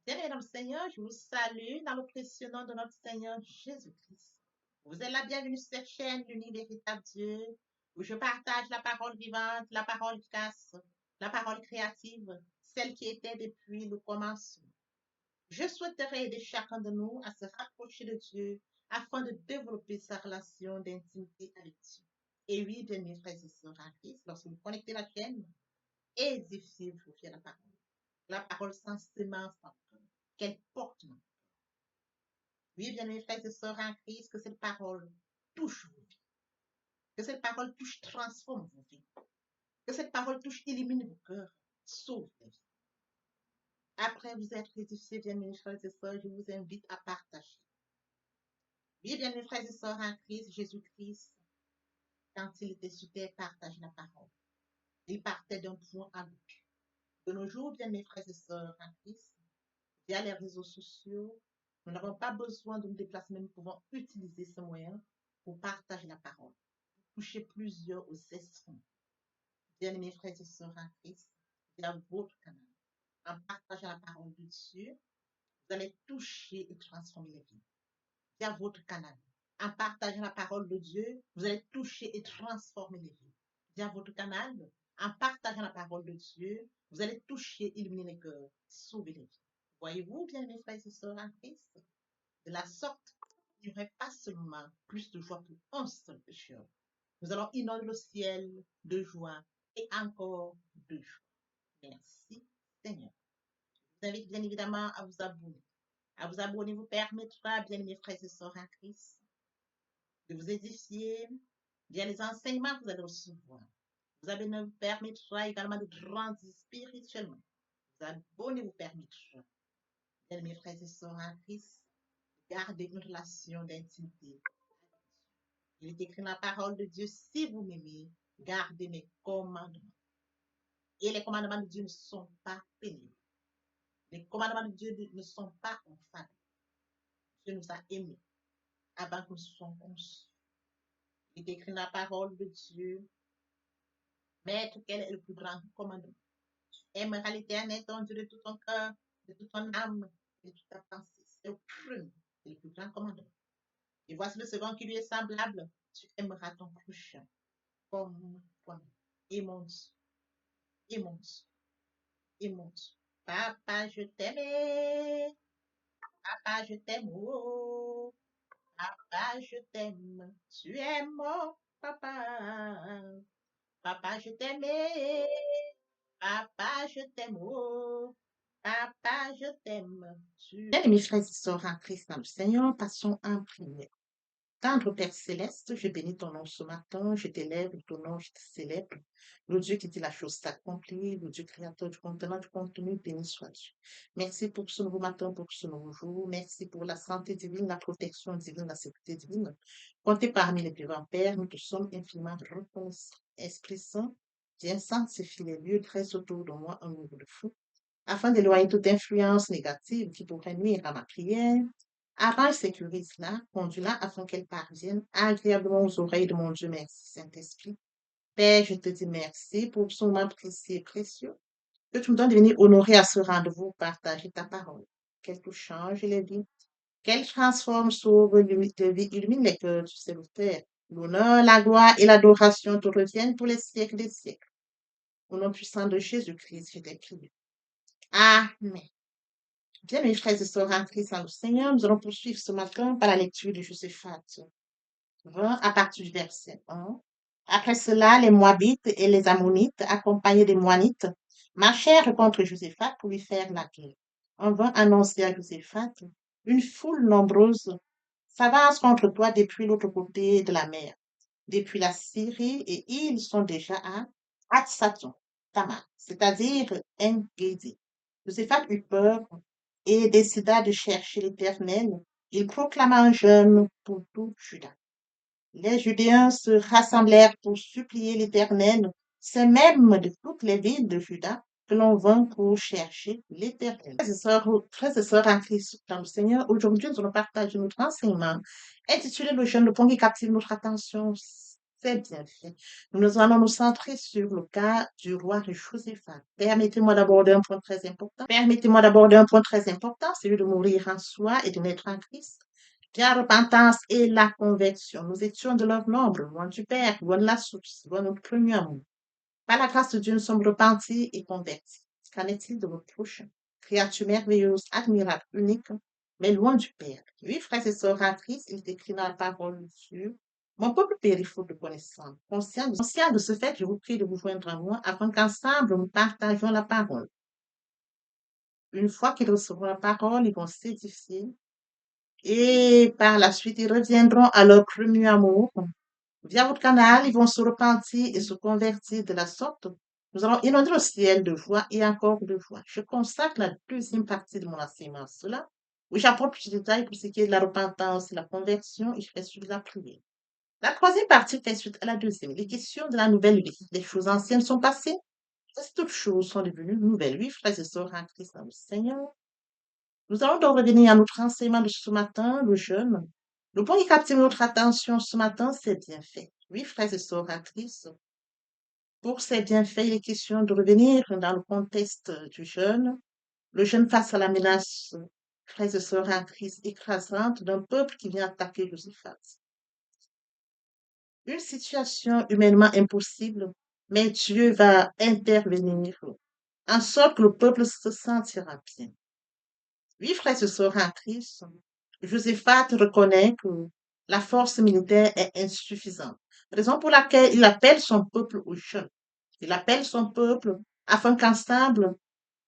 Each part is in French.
Bien-aimés dans le Seigneur, je vous salue dans le précieux nom de notre Seigneur Jésus-Christ. Vous êtes la bienvenue sur cette chaîne, l'unique véritable Dieu, où je partage la parole vivante, la parole efficace, la parole créative, celle qui était depuis le commencement. Je souhaiterais aider chacun de nous à se rapprocher de Dieu afin de développer sa relation d'intimité avec Dieu. Et oui, bien-aimés frères et sœurs en Christ, lorsque vous connectez la chaîne, édifiez-vous via la parole. La parole sans semence en cœur, qu'elle porte. Oui, bien-aimés frères et sœurs en Christ, que cette parole touche vos vies, que cette parole touche, transforme vos vies, que cette parole touche, élimine vos cœurs, sauve les vies. Après vous être édifiés, bien-aimés frères et sœurs, je vous invite à partager. Oui, bien-aimés frères et sœurs en Christ, Jésus-Christ, quand il était sur terre, partage la parole. Il partait d'un point à l'autre. De nos jours, bien-aimés frères et sœurs en Christ, via les réseaux sociaux, nous n'avons pas besoin de nous déplacer, mais nous pouvons utiliser ce moyen pour partager la parole, pour toucher plusieurs aux esprits. Bien-aimés frères et sœurs en Christ, via votre canal, en partageant la parole de Dieu, vous allez toucher et transformer les vies. Via votre canal, en partageant la parole de Dieu, vous allez toucher et transformer les vies. Via votre canal, en partageant la parole de Dieu, vous allez toucher, illuminer les cœurs, sauver les vies. Voyez-vous, bien-aimés frères et sœurs en Christ, de la sorte, il n'y aurait pas seulement plus de joie pour un seul pécheur. Nous allons inonder le ciel de joie et encore de joie. Merci, Seigneur. Je vous invite bien évidemment à vous abonner. À vous abonner vous permettra, bien aimés frères et sœurs en Christ, de vous édifier via les enseignements que vous allez recevoir. Vous abonner vous permettra également de grandir spirituellement. Vous abonner vous permettra, bien aimés frères et sœurs en Christ, de garder une relation d'intimité. Il est écrit dans la parole de Dieu, si vous m'aimez, gardez mes commandements. Et les commandements de Dieu ne sont pas pénibles. Les commandements de Dieu ne sont pas infâmes. Dieu nous a aimés avant que nous soyons conçus. Il est écrit dans la parole de Dieu, Maître, quel est le plus grand commandement? Tu aimeras l'éternel, ton Dieu, de tout ton cœur, de toute ton âme, de toute ta pensée. C'est le premier, c'est le plus grand commandement. Et voici le second qui lui est semblable. Tu aimeras ton prochain comme toi-même. Et mon Dieu, et mon Dieu, et mon Dieu. Papa, je t'aime. Papa, je t'aime. Oh, papa, je t'aime. Tu es mon papa. Papa, je t'aime. Papa, je t'aime. Oh, papa, je t'aime. Bien, mes frères et sœurs en Christ dans le Seigneur, passons en prière. Tendre Père céleste, je bénis ton nom ce matin, je t'élève, ton nom, je te célèbre. Le Dieu qui dit la chose s'accomplit, le Dieu créateur du contenant, du contenu, béni soit-tu. Merci pour ce nouveau matin, pour ce nouveau jour. Merci pour la santé divine, la protection divine, la sécurité divine. Comptez parmi les vivants, Père, nous te sommes infiniment reconnaissants. Esprit Saint, viens sanctifier les lieux, dresse autour de moi un mur de feu, afin d'éloigner toute influence négative qui pourrait nuire à ma prière. Arrange, sécurise-la, conduis-la afin qu'elle parvienne agréablement aux oreilles de mon Dieu. Merci, Saint-Esprit. Père, je te dis merci pour ce moment précieux et précieux que tu me donnes de venir honorer à ce rendez-vous, partager ta parole. Qu'elle touche, change les vies, qu'elle transforme, sauve, illumine les cœurs du serviteur. L'honneur, la gloire et l'adoration te reviennent pour les siècles des siècles. Au nom puissant de Jésus-Christ, je t'ai prié. Amen. Bien, mes frères et sœurs en Christ dans le Seigneur, nous allons poursuivre ce matin par la lecture de Josaphat 20 à partir du verset 1. Après cela, les Moabites et les Ammonites, accompagnés des Moanites, marchèrent contre Josaphat pour lui faire la guerre. On vint annoncer à Josaphat, une foule nombreuse s'avance contre toi depuis l'autre côté de la mer, depuis la Syrie, et ils sont déjà à Hatsaton, Tamar, c'est-à-dire En-Gedi. Josaphat eut peur et décida de chercher l'Éternel. Il proclama un jeûne pour tout Juda. Les Judéens se rassemblèrent pour supplier l'Éternel. C'est même de toutes les villes de Juda que l'on vint pour chercher l'Éternel. Frères et sœurs en Christ dans le Seigneur, aujourd'hui nous allons partager notre enseignement intitulé Le jeûne, le point qui captive notre attention. C'est bien fait. Nous allons nous centrer sur le cas du roi Josaphat. Permettez-moi d'aborder un point très important. Permettez-moi d'aborder un point très important, celui de mourir en soi et de naître en Christ. La repentance et la conversion. Nous étions de leur nombre, loin du Père, loin de la source, loin de notre premier amour. Par la grâce de Dieu, nous sommes repentis et convertis. Qu'en est-il de votre prochain? Créature merveilleuse, admirable, unique, mais loin du Père. Oui, frères et sœurs en Christ, il est écrit dans la parole de Dieu. Mon peuple périt faute de connaissance. Conscient de ce fait, je vous prie de vous joindre à moi afin qu'ensemble nous partagions la parole. Une fois qu'ils recevront la parole, ils vont s'édifier et par la suite, ils reviendront à leur premier amour. Via votre canal, ils vont se repentir et se convertir de la sorte. Nous allons inonder le ciel de joie et encore de joie. Je consacre la deuxième partie de mon enseignement à cela, où j'apporte plus de détails pour ce qui est de la repentance et la conversion, et je fais suite de la prière. La troisième partie fait suite à la deuxième. Les questions de la nouvelle vie. Les choses anciennes sont passées, et toutes choses sont devenues nouvelles. Oui, frères et sœurs en Christ dans le Seigneur. Nous allons donc revenir à notre enseignement de ce matin, le jeûne. Le point qui captive notre attention ce matin, c'est bien fait. Oui, frères et sœurs en Christ, pour ces bienfaits, il est question de revenir dans le contexte du jeûne. Le jeûne face à la menace, frères et sœurs en Christ, écrasante d'un peuple qui vient attaquer Josaphat. Une situation humainement impossible, mais Dieu va intervenir en sorte que le peuple se sentira bien. Oui, frères et sœurs en Christ, Josaphat reconnaît que la force militaire est insuffisante, raison pour laquelle il appelle son peuple au jeûne. Il appelle son peuple afin qu'ensemble,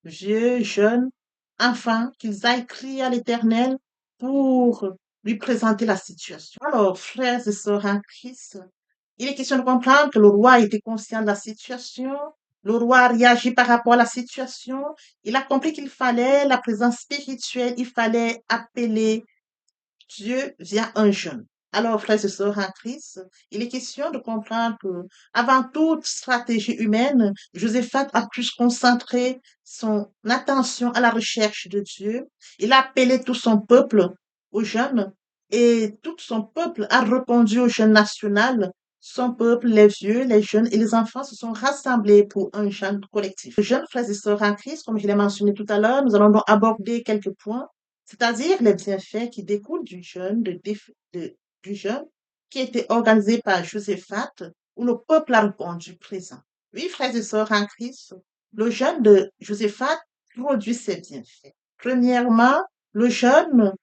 vieux, jeunes, enfants, qu'ils aillent crier à l'Éternel pour lui présenter la situation. Alors, frères et sœurs en Christ, il est question de comprendre que le roi était conscient de la situation. Le roi a réagi par rapport à la situation. Il a compris qu'il fallait la présence spirituelle, il fallait appeler Dieu via un jeûne. Alors, frères et sœurs en Christ, il est question de comprendre que, avant toute stratégie humaine, Josaphat a pu se concentrer son attention à la recherche de Dieu. Il a appelé tout son peuple au jeûne et tout son peuple a répondu au jeûne national. Son peuple, les vieux, les jeunes et les enfants se sont rassemblés pour un jeûne collectif. Le jeûne, frères et sœurs en Christ, comme je l'ai mentionné tout à l'heure, nous allons donc aborder quelques points, c'est-à-dire les bienfaits qui découlent du jeûne, du jeûne qui était organisé par Josaphat, où le peuple a répondu présent. Oui, frères et sœurs en Christ, le jeûne de Josaphat produit ses bienfaits. Premièrement, le jeûne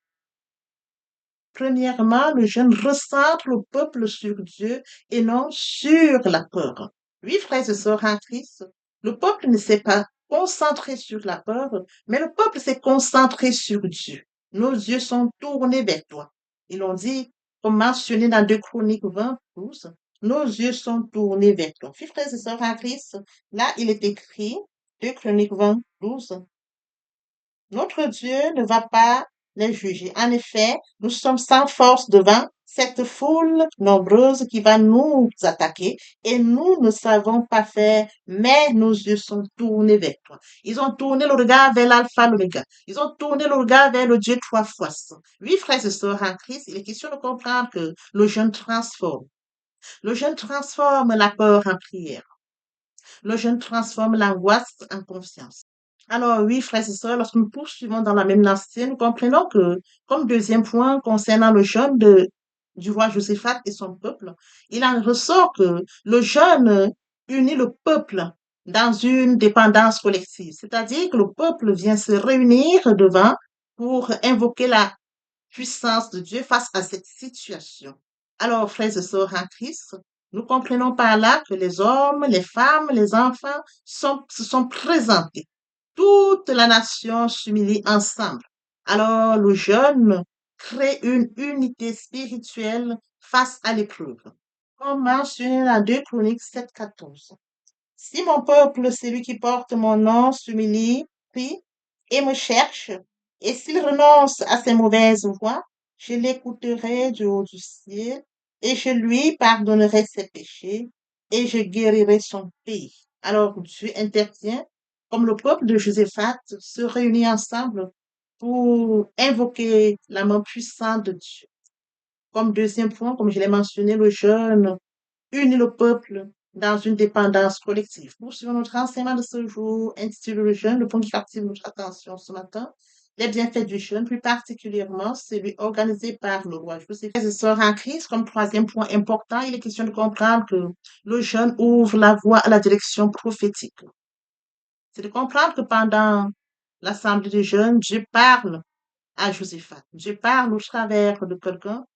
Premièrement, le jeûne recentre le peuple sur Dieu et non sur la peur. Oui, frères et sœurs en Christ, le peuple ne s'est pas concentré sur la peur, mais le peuple s'est concentré sur Dieu. Nos yeux sont tournés vers toi. Ils l'ont dit, comme mentionné dans 2 Chroniques 20:12, nos yeux sont tournés vers toi. Oui, frères et sœurs en Christ, là, il est écrit, 2 Chroniques 20:12, notre Dieu ne va pas les juger. En effet, nous sommes sans force devant cette foule nombreuse qui va nous attaquer et nous ne savons pas faire, mais nos yeux sont tournés vers toi. Ils ont tourné le regard vers l'alpha, l'oméga. Ils ont tourné le regard vers le Dieu trois fois saint. Oui, frères et sœurs en Christ, il est question de comprendre que le jeûne transforme. Le jeûne transforme la peur en prière. Le jeûne transforme l'angoisse en confiance. Alors oui, frères et sœurs, lorsque nous poursuivons dans la même lancée, nous comprenons que, comme deuxième point concernant le jeûne du roi Josaphat et son peuple, il en ressort que le jeûne unit le peuple dans une dépendance collective, c'est-à-dire que le peuple vient se réunir devant pour invoquer la puissance de Dieu face à cette situation. Alors, frères et sœurs en Christ, nous comprenons par là que les hommes, les femmes, les enfants se sont présentés. Toute la nation s'humilie ensemble. Alors, le jeûne crée une unité spirituelle face à l'épreuve. Comme mentionné dans 2 Chroniques 7:14. Si mon peuple, celui qui porte mon nom, s'humilie, prie et me cherche, et s'il renonce à ses mauvaises voies, je l'écouterai du haut du ciel, et je lui pardonnerai ses péchés, et je guérirai son pays. Alors Dieu intervient, comme le peuple de Josaphat se réunit ensemble pour invoquer la main puissante de Dieu. Comme deuxième point, comme je l'ai mentionné, le jeûne unit le peuple dans une dépendance collective. Poursuivons notre enseignement de ce jour intitulé Le jeûne, le point qui captive notre attention ce matin. Les bienfaits du jeûne, plus particulièrement celui organisé par le roi Joseph. Les sœurs en Christ, comme troisième point important, il est question de comprendre que le jeûne ouvre la voie à la direction prophétique. C'est de comprendre que pendant l'assemblée des jeunes, Dieu parle à Josaphat. Dieu parle au travers de quelqu'un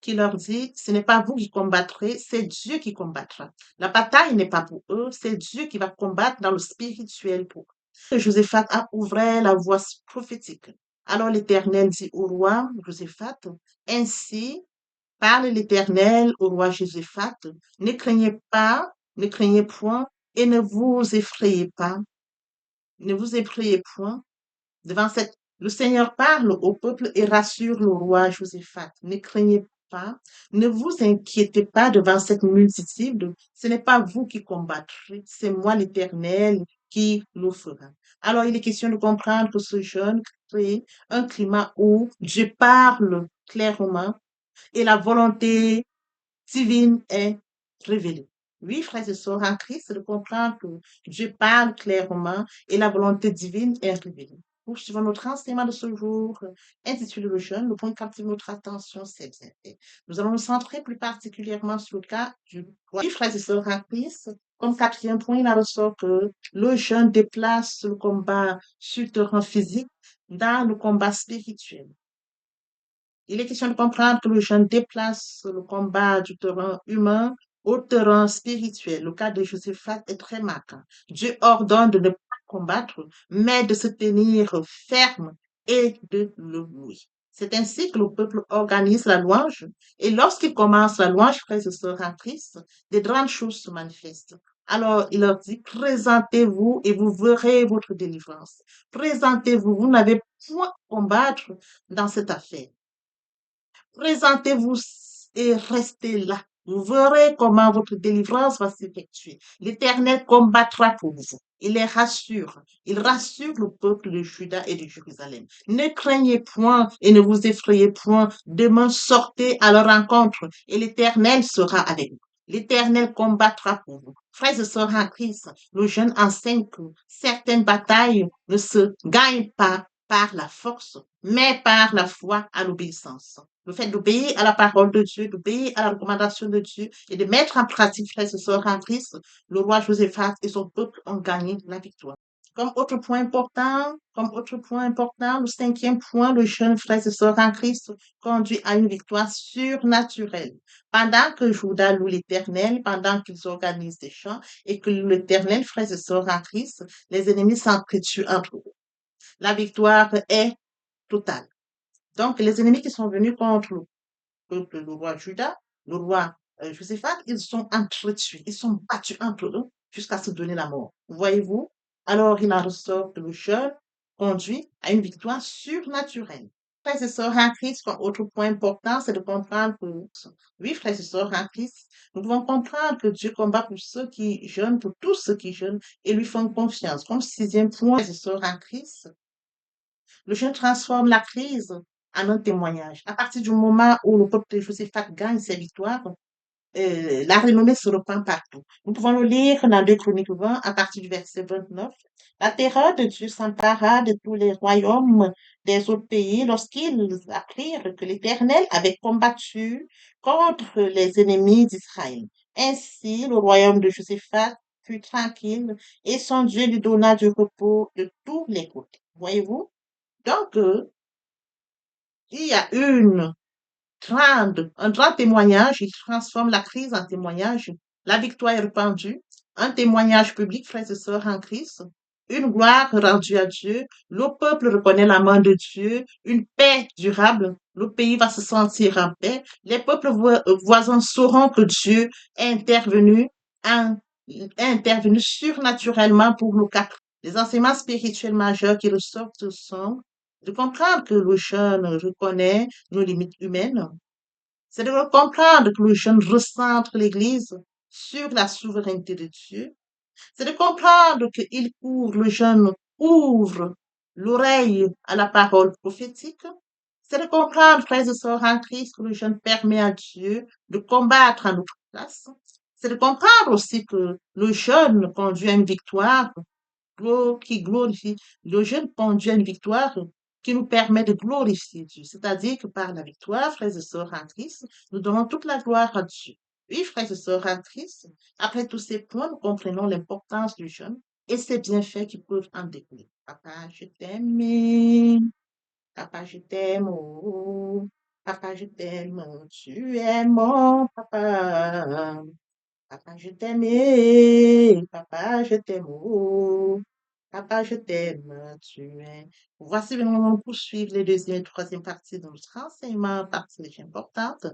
qui leur dit, ce n'est pas vous qui combattrez, c'est Dieu qui combattra. La bataille n'est pas pour eux, c'est Dieu qui va combattre dans le spirituel pour eux. Josaphat a ouvert la voie prophétique. Alors l'Éternel dit au roi Josaphat, ainsi parle l'Éternel au roi Josaphat, ne craignez pas, ne craignez point et ne vous effrayez pas, ne vous effrayez point devant cette. Le Seigneur parle au peuple et rassure le roi Josaphat. Ne craignez pas, ne vous inquiétez pas devant cette multitude. Ce n'est pas vous qui combattrez, c'est moi l'Éternel qui le fera. Alors, il est question de comprendre que ce jeûne crée un climat où Dieu parle clairement et la volonté divine est révélée. Oui, frères et sœurs en Christ, de comprendre que Dieu parle clairement et la volonté divine est révélée. Poursuivons notre enseignement de ce jour, intitulé Le jeûne, le point qui captive notre attention, c'est bien fait. Nous allons nous centrer plus particulièrement sur le cas du roi. Oui, frères et sœurs en Christ, comme quatrième point, il en ressort que le jeûne déplace le combat sur le terrain physique dans le combat spirituel. Il est question de comprendre que le jeûne déplace le combat du terrain humain au terrain spirituel. Le cas de Josaphat est très marquant. Dieu ordonne de ne pas combattre, mais de se tenir ferme et de le louer. C'est ainsi que le peuple organise la louange. Et lorsqu'il commence la louange, frères et sœurs en Christ, des grandes choses se manifestent. Alors, il leur dit, présentez-vous et vous verrez votre délivrance. Présentez-vous, vous n'avez point à combattre dans cette affaire. Présentez-vous et restez là. Vous verrez comment votre délivrance va s'effectuer. L'Éternel combattra pour vous. Il les rassure. Il rassure le peuple de Juda et de Jérusalem. Ne craignez point et ne vous effrayez point. Demain, sortez à leur rencontre et l'Éternel sera avec vous. L'Éternel combattra pour vous. Frères et sœurs en Christ, le jeune enseigne que certaines batailles ne se gagnent pas par la force, mais par la foi à l'obéissance. Le fait d'obéir à la parole de Dieu, d'obéir à la recommandation de Dieu et de mettre en pratique, frères et sœurs en Christ, le roi Josaphat et son peuple ont gagné la victoire. Comme autre point important, le cinquième point, le jeune frères et sœurs en Christ conduit à une victoire surnaturelle. Pendant que Judas loue l'Éternel, pendant qu'ils organisent des chants et que l'Éternel, frères et sœurs en Christ, les ennemis s'entretuent entre eux. La victoire est totale. Donc, les ennemis qui sont venus contre le peuple, le roi Juda, le roi Josaphat, ils sont entretués, ils sont battus entre eux jusqu'à se donner la mort. Voyez-vous? Alors, il en ressort que le jeûne conduit à une victoire surnaturelle. Frères et sœurs en Christ, comme autre point important, c'est de comprendre que, oui, frères et sœurs en Christ, nous devons comprendre que Dieu combat pour ceux qui jeûnent, pour tous ceux qui jeûnent et lui font confiance. Comme sixième point, frères et sœurs en Christ, le jeûne transforme la crise en un témoignage. À partir du moment où le peuple de Josaphat gagne ses victoires, la renommée se répand partout. Nous pouvons le lire dans 2 Chroniques 20 à partir du verset 29. La terreur de Dieu s'empara de tous les royaumes des autres pays lorsqu'ils apprirent que l'Éternel avait combattu contre les ennemis d'Israël. Ainsi, le royaume de Josaphat fut tranquille et son Dieu lui donna du repos de tous les côtés. Voyez-vous? Donc, il y a un grand témoignage, il transforme la crise en témoignage. La victoire est répandue, un témoignage public, frères et sœurs en Christ, une gloire rendue à Dieu, le peuple reconnaît la main de Dieu, une paix durable, le pays va se sentir en paix, les peuples voisins sauront que Dieu est intervenu, est intervenu surnaturellement pour nous quatre. Les enseignements spirituels majeurs qui ressortent sont de comprendre que le jeune reconnaît nos limites humaines, c'est de comprendre que le jeune recentre l'Église sur la souveraineté de Dieu, c'est de comprendre qu'il ouvre, le jeune ouvre l'oreille à la parole prophétique, c'est de comprendre, frères et sœurs en Christ, que le jeune permet à Dieu de combattre à notre place, C'est de comprendre aussi que le jeûne conduit à une victoire qui glorifie. Le jeûne conduit à une victoire qui nous permet de glorifier Dieu. C'est-à-dire que par la victoire, frères et sœurs en Christ, nous donnons toute la gloire à Dieu. Oui, frères et sœurs en Christ, après tous ces points, nous comprenons l'importance du jeûne et ses bienfaits qui peuvent en découler. Papa, je t'aime. Papa, je t'aime. Oh. Papa, je t'aime. Tu es mon papa. Papa, je t'aime. Papa, je t'aime. Oh. Papa, je t'aime. Tu es. Voici, nous allons poursuivre les deuxième et troisième parties de notre enseignement, partie les importante.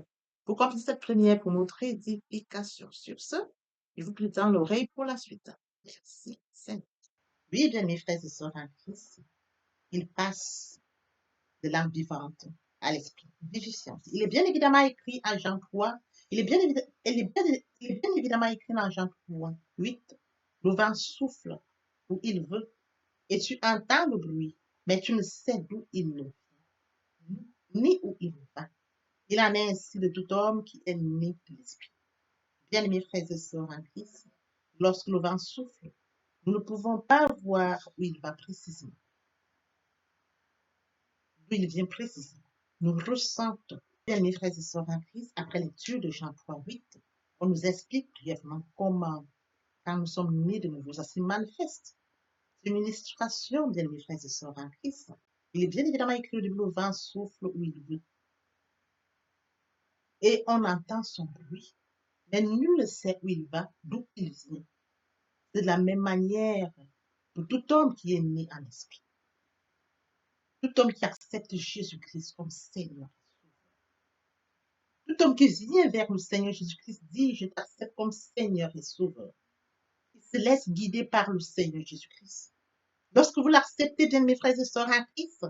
Pour compléter cette première pour notre édification. Sur ce, je vous prie dans l'oreille pour la suite. Merci, Seigneur. Oui, bien, mes frères et sœurs en Christ, il passe de l'âme vivante à l'esprit vivifiant. Il est bien évidemment écrit à Jean 3, il est bien évidemment écrit dans Jean 3, 8, le vent souffle où il veut et tu entends le bruit, mais tu ne sais d'où il vient, ni où il va. Il en est ainsi de tout homme qui est né de l'esprit. Bien aimés frères et sœurs en Christ, lorsque le vent souffle, nous ne pouvons pas voir où il va précisément, d'où il vient précisément. Nous ressentons, bien mes frères et sœurs en Christ, après lecture de Jean 3, 8, on nous explique brièvement comment, quand nous sommes nés de nouveau, ça se manifeste. C'est une illustration, bien mes frères et sœurs en Christ. Il est bien évidemment écrit au début, le vent souffle où il veut. Et on entend son bruit, mais nul ne sait où il va, d'où il vient. C'est de la même manière pour tout homme qui est né en esprit. Tout homme qui accepte Jésus-Christ comme Seigneur. Tout homme qui vient vers le Seigneur Jésus-Christ dit, je t'accepte comme Seigneur et Sauveur. Il se laisse guider par le Seigneur Jésus-Christ. Lorsque vous l'acceptez, bien mes frères et sœurs en Christ,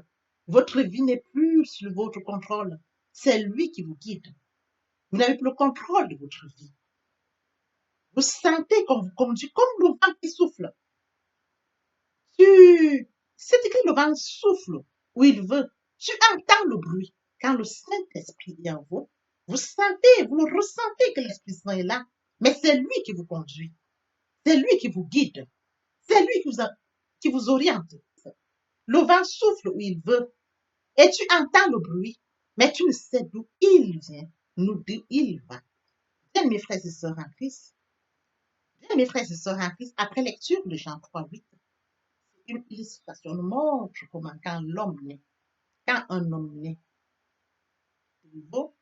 votre vie n'est plus sous votre contrôle. C'est lui qui vous guide. Vous n'avez plus le contrôle de votre vie. Vous sentez qu'on vous conduit comme le vent qui souffle. C'est écrit, le vent souffle où il veut. Tu entends le bruit. Quand le Saint-Esprit est en vous, vous sentez, vous le ressentez que l'Esprit Saint est là. Mais c'est lui qui vous conduit. C'est lui qui vous guide. C'est lui qui vous oriente. Le vent souffle où il veut. Et tu entends le bruit, mais tu ne sais d'où il vient, d'où il va. Bien, mes frères et sœurs en Christ, bien, mes frères et sœurs en Christ, après lecture de Jean 3, 8, une illustration nous montre comment quand un homme naît de nouveau,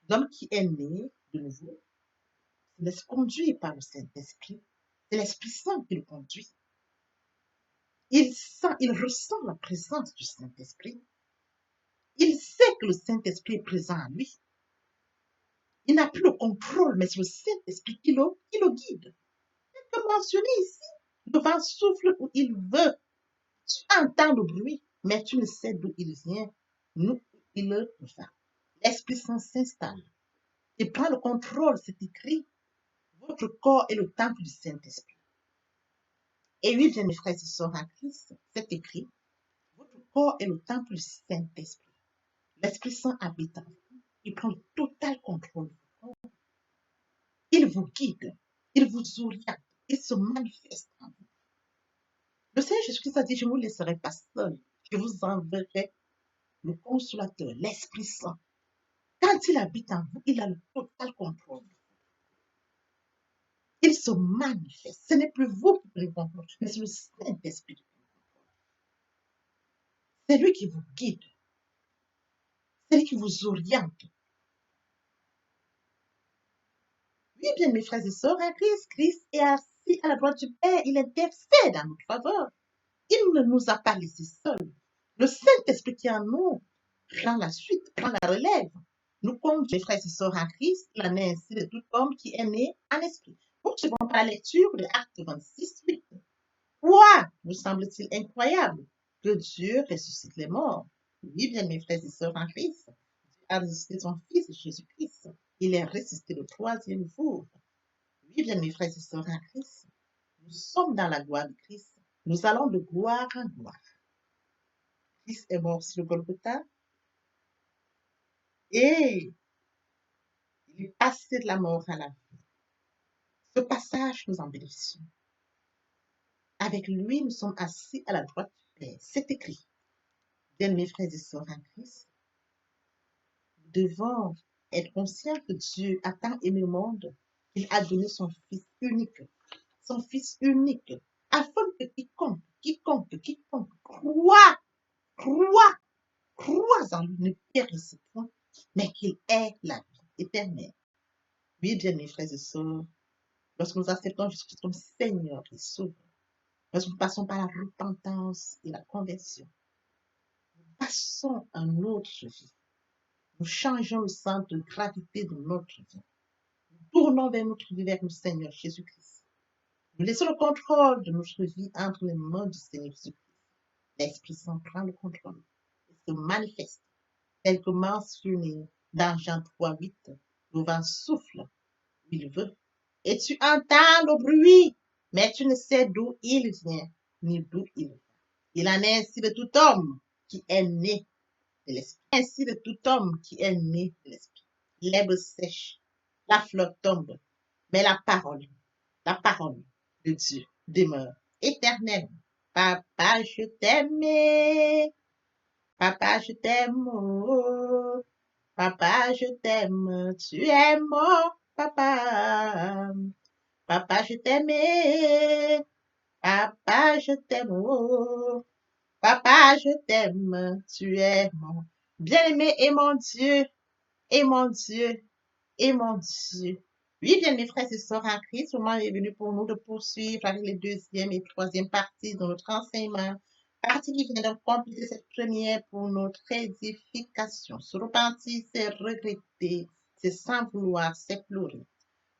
l'homme qui est né de nouveau se laisse conduire par le Saint-Esprit. C'est l'Esprit Saint qui le conduit. Il ressent la présence du Saint-Esprit. Il sait que le Saint-Esprit est présent en lui. Il n'a plus le contrôle, mais c'est le Saint-Esprit qui le guide. Comme mentionné ici, le vent souffle où il veut. Tu entends le bruit, mais tu ne sais d'où il vient, d'où il va. L'Esprit Saint s'installe. Il prend le contrôle, c'est écrit. Votre corps est le temple du Saint-Esprit. Et oui, bien mes frères et sœurs en Christ, c'est écrit. Votre corps est le temple du Saint-Esprit. L'Esprit Saint habite en vous. Il prend le total contrôle. Il vous guide. Il vous oriente. Il se manifeste en vous. Le Seigneur Jésus-Christ a dit, je ne vous laisserai pas seul. Je vous enverrai le consolateur, l'Esprit Saint. Quand il habite en vous, il a le total contrôle. Il se manifeste. Ce n'est plus vous qui prenez le contrôle, mais c'est le Saint-Esprit. C'est lui qui vous guide. C'est lui qui vous oriente. Oui, bien, mes frères et sœurs, en Christ est assis à la droite du Père. Il intercède en notre faveur. Il ne nous a pas laissés seuls. Le Saint-Esprit qui est en nous prend la suite, prend la relève. Nous, comme mes frères et sœurs en Christ, il en est ainsi de tout homme qui est né en esprit. Poursuivons par la lecture de Actes 26, 8. Quoi vous semble-t-il incroyable que Dieu ressuscite les morts? Oui, bien, mes frères et sœurs en Christ, Dieu a ressuscité son Fils Jésus-Christ. Il est ressuscité le troisième jour. Oui, bien, mes frères et sœurs en Christ, nous sommes dans la gloire de Christ. Nous allons de gloire en gloire. Christ est mort sur le Golgotha et Il est passé de la mort à la vie. Ce passage, nous en bénéficions. Avec lui, nous sommes assis à la droite du Père. C'est écrit. Bien, mes frères et sœurs en Christ, nous devons être conscients que Dieu a tant aimé le monde qu'il a donné son Fils unique, afin que quiconque croit en lui ne périsse point, mais qu'il ait la vie éternelle. Oui, bien, mes frères et sœurs, lorsque nous acceptons Jésus comme Seigneur et Sauveur, lorsque nous passons par la repentance et la conversion, nous passons à notre vie. Nous changeons le centre de gravité de notre vie. Nous tournons vers notre vie, vers le Seigneur Jésus-Christ. Nous laissons le contrôle de notre vie entre les mains du Seigneur Jésus-Christ. L'Esprit Saint prend le contrôle et se manifeste, tel que mentionné dans Jean 3:8. Le vent souffle où il veut, et tu entends le bruit, mais tu ne sais d'où il vient, ni d'où il va. Il en est ainsi de tout homme qui est né de l'Esprit. Ainsi de tout homme qui est né de l'Esprit. L'herbe sèche, la fleur tombe, mais la parole de Dieu demeure éternelle. Papa, je t'aime. Papa, je t'aime. Oh. Papa, je t'aime. Tu es mon papa. Papa, je t'aime. Papa, je t'aime. Oh. Papa, je t'aime. Tu es mon bien-aimé et mon Dieu. Et mon Dieu. Et mon Dieu. Oui, bien, mes frères et sœurs en Christ, le moment est venu pour nous de poursuivre avec les deuxième et troisième parties de notre enseignement. Partie qui vient de compléter cette première pour notre édification. Se repentir, c'est regretter, c'est sans vouloir, c'est pleurer.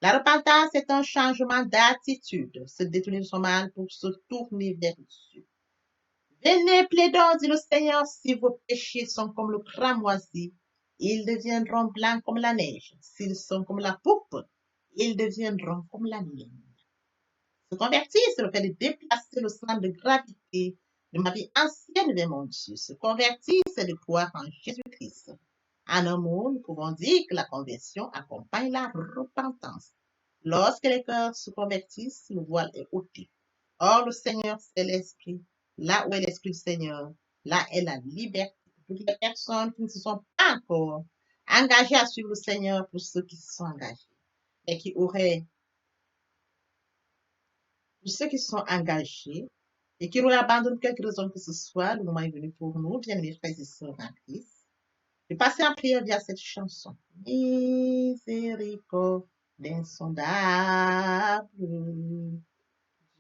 La repentance est un changement d'attitude, se détourner de son mal pour se tourner vers Dieu. Venez, plaidons, dit le Seigneur, si vos péchés sont comme le cramoisi, ils deviendront blancs comme la neige. S'ils sont comme la pourpre, ils deviendront comme la laine. Se convertir, c'est le fait de déplacer le centre de gravité de ma vie ancienne vers mon Dieu. Se convertir, c'est de croire en Jésus-Christ. En un mot, nous pouvons dire que la conversion accompagne la repentance. Lorsque les cœurs se convertissent, le voile est ôté. Or, le Seigneur, c'est l'Esprit. Là où est l'Esprit du Seigneur, là est la liberté. Toutes les personnes qui ne se sont pas encore engagées à suivre le Seigneur, pour ceux qui se sont engagés, et qui auraient, pour ceux qui se sont engagés, et qui auraient abandonné quelque raison que ce soit, le moment est venu pour nous, bien mes frères et sœurs en Christ, de passer en prière via cette chanson. Miséricorde insondable,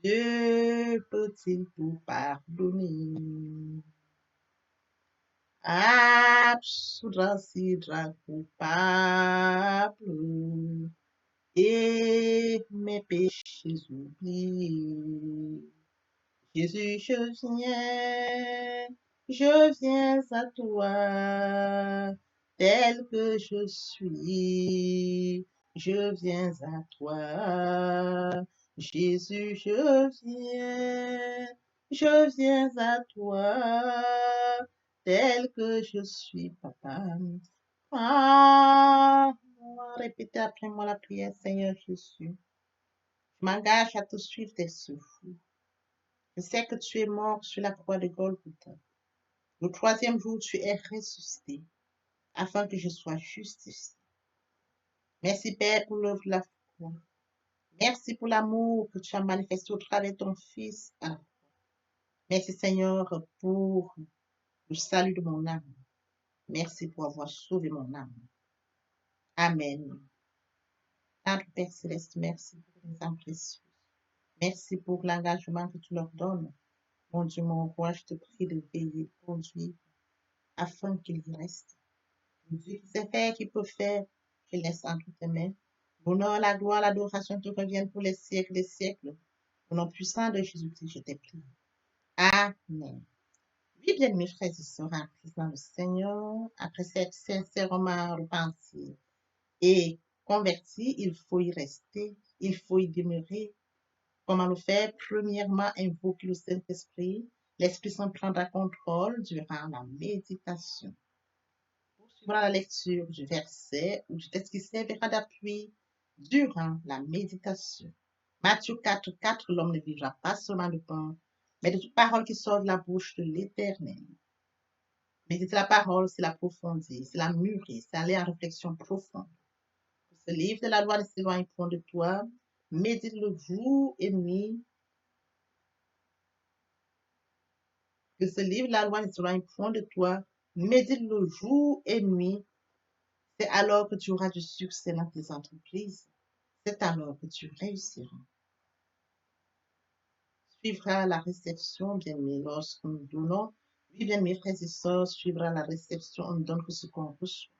Dieu peut-il tout pardonner? Absoudra sidra coupable et mes péchés oubliés. Jésus, je viens à toi, tel que je suis, je viens à toi. Jésus, je viens à toi, tel que je suis, papa. Ah, répétez après moi la prière, Seigneur Jésus. Je m'engage à te suivre tes souffles. Je sais que tu es mort sur la croix de Golgotha. Le troisième jour, tu es ressuscité afin que je sois justifié. Merci, Père, pour l'œuvre de la croix. Merci pour l'amour que tu as manifesté au travers de ton Fils. Merci, Seigneur, pour le salut de mon âme. Merci pour avoir sauvé mon âme. Amen. Notre Père Céleste, merci pour tes âmes précieuses. Merci pour l'engagement que tu leur donnes. Mon Dieu, mon roi, je te prie de veiller, conduire, afin qu'il y reste. Dieu qui sait faire, qui peut faire, je laisse entre tes mains. L'honneur, la gloire, l'adoration te reviennent pour les siècles des siècles. Au nom puissant de Jésus-Christ, je t'ai prié. Amen. Oui, bien, mes frères et sœurs en Christ dans le Seigneur, après s'être sincèrement repenti et converti, il faut y rester, il faut y demeurer. Comment le faire? Premièrement, invoquer le Saint-Esprit. L'Esprit Saint prendra contrôle durant la méditation. suivra la lecture du verset ou du texte qui servira d'appui durant la méditation. Matthieu 4:4, l'homme ne vivra pas seulement de pain, mais de toute parole qui sort de la bouche de l'Éternel. Méditer la parole, c'est l'approfondir, c'est la mûrir, c'est aller en réflexion profonde. Ce livre de la loi ne s'éloigne point de toi, médite-le jour et nuit. Que ce livre de la loi ne s'éloigne point de toi, médite-le jour et nuit. C'est alors que tu auras du succès dans tes entreprises. C'est alors que tu réussiras. Suivra la réception, bien-aimés, lorsque nous donnons. Oui, bien, mes frères et sœurs, suivra la réception, on ne donne que ce qu'on reçoit.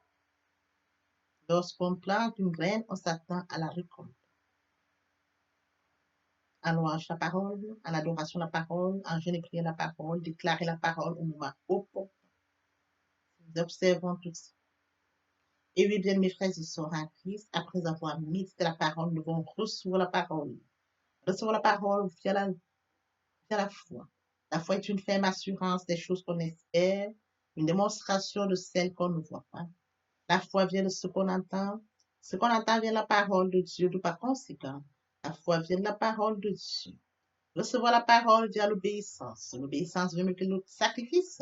Lorsqu'on plante une graine, on s'attend à la récolte. En louange la parole, en adoration la parole, en jeûne et prière la parole, déclarer la parole au moment opportun. Nous observons tout ça. Et oui, bien, mes frères et sœurs en Christ, après avoir médité la parole, nous devons recevoir la parole. Recevoir la parole via la foi. La foi est une ferme assurance des choses qu'on espère, une démonstration de celles qu'on ne voit pas. La foi vient de ce qu'on entend. Ce qu'on entend vient de la parole de Dieu, de par conséquent. La foi vient de la parole de Dieu. Recevoir la parole via l'obéissance. L'obéissance veut mieux que le sacrifice.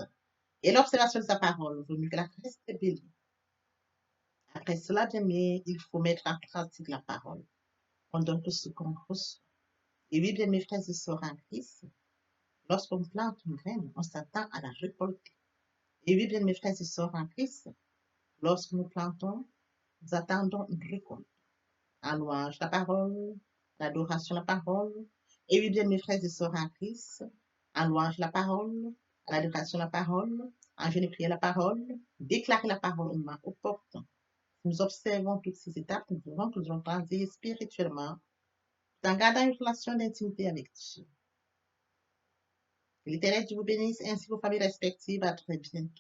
Et l'observation de sa parole veut mieux que la rébellion. Après cela, bien aimé, il faut mettre en pratique la parole. On donne tout ce qu'on reçoit. Et oui, bien mes frères et sœurs en Christ, lorsqu'on plante une graine, on s'attend à la récolter. Et oui, bien mes frères et sœurs en Christ, lorsque nous plantons, nous attendons une récolte. En louange la parole, l'adoration la parole. Et oui, bien mes frères et sœurs en Christ, en louange la parole, à l'adoration la parole, en jeûne et prière la parole, déclarer la parole au moment opportun. Nous observons toutes ces étapes, nous verrons que nous allons grandir spirituellement, tout en gardant une relation d'intimité avec Dieu. Que l'Éternel Dieu vous bénisse ainsi vos familles respectives. À très bientôt.